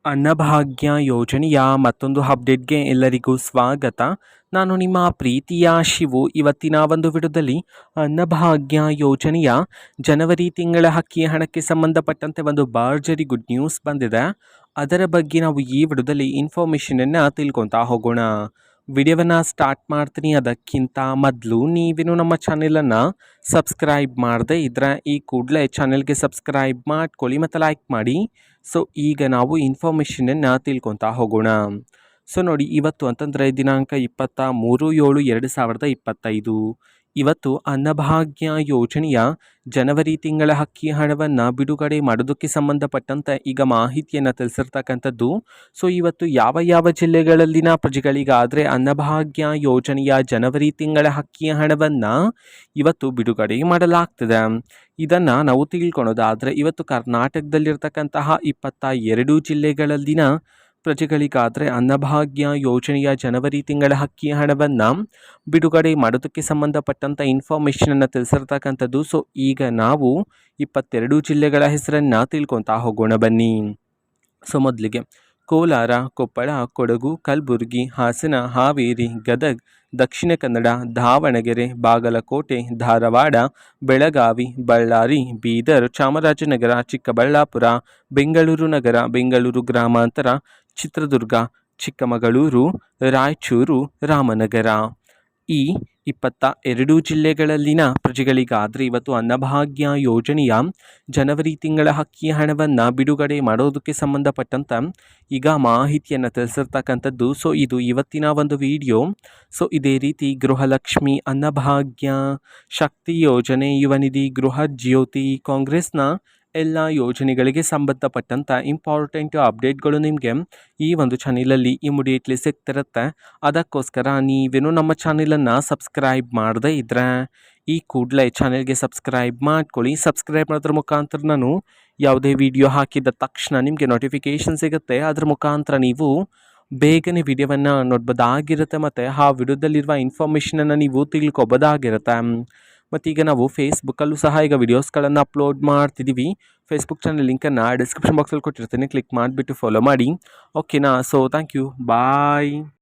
ಅನ್ನಭಾಗ್ಯ ಯೋಜನೆಯ ಮತ್ತೊಂದು ಅಪ್ಡೇಟ್ಗೆ ಎಲ್ಲರಿಗೂ ಸ್ವಾಗತ. ನಾನು ನಿಮ್ಮ ಪ್ರೀತಿಯ ಶಿವು. ಇವತ್ತಿನ ಒಂದು ವಿಡಿಯೋದಲ್ಲಿ ಅನ್ನಭಾಗ್ಯ ಯೋಜನೆಯ ಜನವರಿ ತಿಂಗಳ ಅಕ್ಕಿ ಹಣಕ್ಕೆ ಸಂಬಂಧಪಟ್ಟಂತೆ ಒಂದು ಭರ್ಜರಿ ಗುಡ್ ನ್ಯೂಸ್ ಬಂದಿದೆ. ಅದರ ಬಗ್ಗೆ ನಾವು ಈ ವಿಡಿಯೋದಲ್ಲಿ ಇನ್ಫಾರ್ಮೇಷನನ್ನು ತಿಳ್ಕೊತಾ ಹೋಗೋಣ. ವಿಡಿಯೋವನ್ನು ಸ್ಟಾರ್ಟ್ ಮಾಡ್ತೀನಿ. ಅದಕ್ಕಿಂತ ಮೊದಲು ನೀವೇನು ನಮ್ಮ ಚಾನೆಲನ್ನು ಸಬ್ಸ್ಕ್ರೈಬ್ ಮಾಡದೆ ಇದ್ರೆ ಈ ಕೂಡಲೇ ಚಾನೆಲ್ಗೆ ಸಬ್ಸ್ಕ್ರೈಬ್ ಮಾಡ್ಕೊಳ್ಳಿ ಮತ್ತು ಲೈಕ್ ಮಾಡಿ. ಸೊ ಈಗ ನಾವು ಇನ್ಫಾರ್ಮೇಷನನ್ನು ತಿಳ್ಕೊತಾ ಹೋಗೋಣ. ಸೊ ನೋಡಿ, ಇವತ್ತು ಅಂತಂದರೆ ದಿನಾಂಕ 23/7/2025 ಇವತ್ತು ಅನ್ನಭಾಗ್ಯ ಯೋಜನೆಯ ಜನವರಿ ತಿಂಗಳ ಅಕ್ಕಿ ಹಣವನ್ನು ಬಿಡುಗಡೆ ಮಾಡೋದಕ್ಕೆ ಸಂಬಂಧಪಟ್ಟಂತೆ ಈಗ ಮಾಹಿತಿಯನ್ನು ತಿಳಿಸಿರ್ತಕ್ಕಂಥದ್ದು. ಸೊ ಇವತ್ತು ಯಾವ ಯಾವ ಜಿಲ್ಲೆಗಳಲ್ಲಿನ ಪ್ರಜೆಗಳಿಗಾದರೆ ಅನ್ನಭಾಗ್ಯ ಯೋಜನೆಯ ಜನವರಿ ತಿಂಗಳ ಅಕ್ಕಿ ಹಣವನ್ನು ಇವತ್ತು ಬಿಡುಗಡೆ ಮಾಡಲಾಗ್ತದೆ. ಇದನ್ನು ನಾವು ತಿಳ್ಕೊಳೋದಾದರೆ ಇವತ್ತು ಕರ್ನಾಟಕದಲ್ಲಿರ್ತಕ್ಕಂತಹ 22 ಜಿಲ್ಲೆಗಳಲ್ಲಿನ ಪ್ರಜೆಗಳಿಗಾದರೆ ಅನ್ನಭಾಗ್ಯ ಯೋಜನೆಯ ಜನವರಿ ತಿಂಗಳ ಅಕ್ಕಿ ಹಣವನ್ನು ಬಿಡುಗಡೆ ಮಾಡೋದಕ್ಕೆ ಸಂಬಂಧಪಟ್ಟಂಥ ಇನ್ಫಾರ್ಮೇಷನನ್ನು ತಿಳಿಸಿರ್ತಕ್ಕಂಥದ್ದು. ಸೊ ಈಗ ನಾವು 22 ಜಿಲ್ಲೆಗಳ ಹೆಸರನ್ನು ತಿಳ್ಕೊತಾ ಹೋಗೋಣ ಬನ್ನಿ. ಸೊ ಮೊದಲಿಗೆ ಕೋಲಾರ, ಕೊಪ್ಪಳ, ಕೊಡಗು, ಕಲಬುರಗಿ, ಹಾಸನ, ಹಾವೇರಿ, ಗದಗ, ದಕ್ಷಿಣ ಕನ್ನಡ, ದಾವಣಗೆರೆ, ಬಾಗಲಕೋಟೆ, ಧಾರವಾಡ, ಬೆಳಗಾವಿ, ಬಳ್ಳಾರಿ, ಬೀದರ್, ಚಾಮರಾಜನಗರ, ಚಿಕ್ಕಬಳ್ಳಾಪುರ, ಬೆಂಗಳೂರು ನಗರ, ಬೆಂಗಳೂರು ಗ್ರಾಮಾಂತರ, ಚಿತ್ರದುರ್ಗ, ಚಿಕ್ಕಮಗಳೂರು, ರಾಯಚೂರು, ರಾಮನಗರ ಈ 22 ಜಿಲ್ಲೆಗಳಲ್ಲಿನ ಪ್ರಜೆಗಳಿಗಾದರೆ ಇವತ್ತು ಅನ್ನಭಾಗ್ಯ ಯೋಜನೆಯ ಜನವರಿ ತಿಂಗಳ ಅಕ್ಕಿ ಹಣವನ್ನು ಬಿಡುಗಡೆ ಮಾಡೋದಕ್ಕೆ ಸಂಬಂಧಪಟ್ಟಂತ ಈಗ ಮಾಹಿತಿಯನ್ನು ತಿಳಿಸಿರ್ತಕ್ಕಂಥದ್ದು. ಸೊ ಇದು ಇವತ್ತಿನ ಒಂದು ವಿಡಿಯೋ. ಸೊ ಇದೇ ರೀತಿ ಗೃಹಲಕ್ಷ್ಮಿ, ಅನ್ನಭಾಗ್ಯ, ಶಕ್ತಿ ಯೋಜನೆ, ಯುವ ನಿಧಿ, ಗೃಹ ಜ್ಯೋತಿ, ಕಾಂಗ್ರೆಸ್ನ ಎಲ್ಲ ಯೋಜನೆಗಳಿಗೆ ಸಂಬಂಧಪಟ್ಟಂಥ ಇಂಪಾರ್ಟೆಂಟ್ ಅಪ್ಡೇಟ್ಗಳು ನಿಮಗೆ ಈ ಒಂದು ಚಾನಲಲ್ಲಿ ಇಮಿಡಿಯೇಟ್ಲಿ ಸಿಗ್ತಿರುತ್ತೆ. ಅದಕ್ಕೋಸ್ಕರ ನೀವೇನು ನಮ್ಮ ಚಾನಲನ್ನು ಸಬ್ಸ್ಕ್ರೈಬ್ ಮಾಡದೇ ಇದ್ದರೆ ಈ ಕೂಡಲೇ ಚಾನೆಲ್ಗೆ ಸಬ್ಸ್ಕ್ರೈಬ್ ಮಾಡ್ಕೊಳ್ಳಿ. ಸಬ್ಸ್ಕ್ರೈಬ್ ಮಾಡೋದ್ರ ಮುಖಾಂತರ ನಾನು ಯಾವುದೇ ವಿಡಿಯೋ ಹಾಕಿದ ತಕ್ಷಣ ನಿಮಗೆ ನೋಟಿಫಿಕೇಷನ್ ಸಿಗುತ್ತೆ. ಅದ್ರ ಮುಖಾಂತರ ನೀವು ಬೇಗನೆ ವಿಡಿಯೋವನ್ನು ನೋಡ್ಬೋದಾಗಿರುತ್ತೆ ಮತ್ತು ಆ ವಿಡಿಯೋದಲ್ಲಿರುವ ಇನ್ಫಾರ್ಮೇಷನನ್ನು ನೀವು ತಿಳ್ಕೊಬೋದಾಗಿರುತ್ತೆ. ಮತ್ತೀಗ ನಾವು ಫೇಸ್ಬುಕ್ಕಲ್ಲೂ ಸಹ ಈಗ ವಿಡಿಯೋಸ್ಗಳನ್ನು ಅಪ್ಲೋಡ್ ಮಾಡ್ತಿದ್ದೀವಿ. ಫೇಸ್ಬುಕ್ ಚಾನಲ್ ಲಿಂಕನ್ನು ಡಿಸ್ಕ್ರಿಪ್ಷನ್ ಬಾಕ್ಸಲ್ಲಿ ಕೊಟ್ಟಿರ್ತೀನಿ, ಕ್ಲಿಕ್ ಮಾಡಿಬಿಟ್ಟು ಫಾಲೋ ಮಾಡಿ. ಓಕೆನಾ? So thank you, bye.